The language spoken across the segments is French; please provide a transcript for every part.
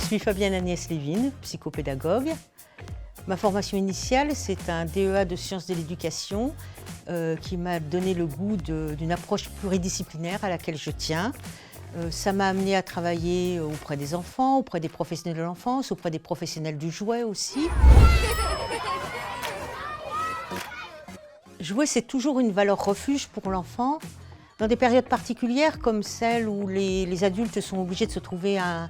suis Fabienne Agnès Lévin, psychopédagogue. Ma formation initiale, c'est un DEA de sciences de l'éducation qui m'a donné le goût d'une approche pluridisciplinaire à laquelle je tiens. Ça m'a amené à travailler auprès des enfants, auprès des professionnels de l'enfance, auprès des professionnels du jouet aussi. Jouer, c'est toujours une valeur refuge pour l'enfant. Dans des périodes particulières comme celles où les adultes sont obligés de se trouver un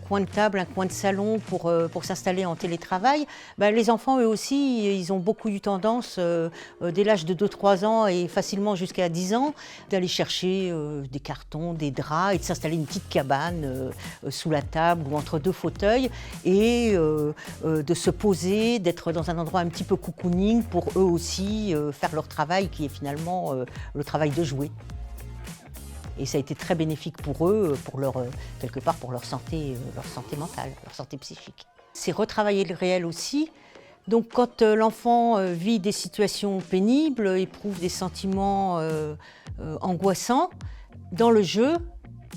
coin de table, un coin de salon pour s'installer en télétravail, les enfants eux aussi, ils ont beaucoup eu tendance, dès l'âge de 2-3 ans et facilement jusqu'à 10 ans, d'aller chercher des cartons, des draps et de s'installer une petite cabane sous la table ou entre deux fauteuils et de se poser, d'être dans un endroit un petit peu cocooning pour eux aussi faire leur travail qui est finalement le travail de jouer. Et ça a été très bénéfique pour eux, quelque part pour leur santé mentale, leur santé psychique. C'est retravailler le réel aussi. Donc quand l'enfant vit des situations pénibles, éprouve des sentiments angoissants, dans le jeu,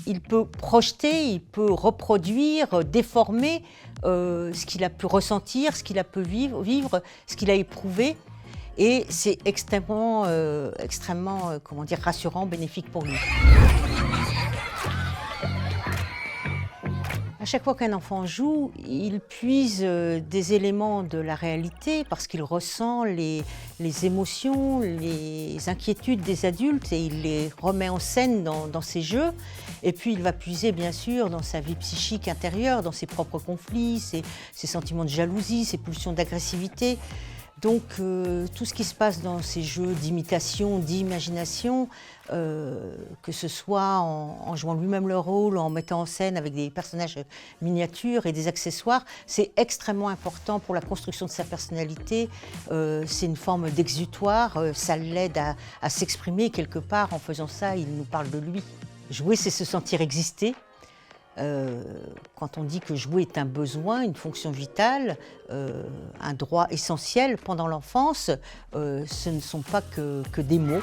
il peut projeter, il peut reproduire, déformer ce qu'il a pu ressentir, ce qu'il a pu vivre, ce qu'il a éprouvé. Et c'est extrêmement rassurant, bénéfique pour lui. À chaque fois qu'un enfant joue, il puise des éléments de la réalité parce qu'il ressent les émotions, les inquiétudes des adultes et il les remet en scène dans ses jeux. Et puis il va puiser bien sûr dans sa vie psychique intérieure, dans ses propres conflits, ses sentiments de jalousie, ses pulsions d'agressivité. Donc tout ce qui se passe dans ces jeux d'imitation, d'imagination, que ce soit en jouant lui-même le rôle, en mettant en scène avec des personnages miniatures et des accessoires, c'est extrêmement important pour la construction de sa personnalité. C'est une forme d'exutoire, ça l'aide à s'exprimer quelque part. En faisant ça, il nous parle de lui. Jouer, c'est se sentir exister. Quand on dit que jouer est un besoin, une fonction vitale, un droit essentiel pendant l'enfance, ce ne sont pas que des mots.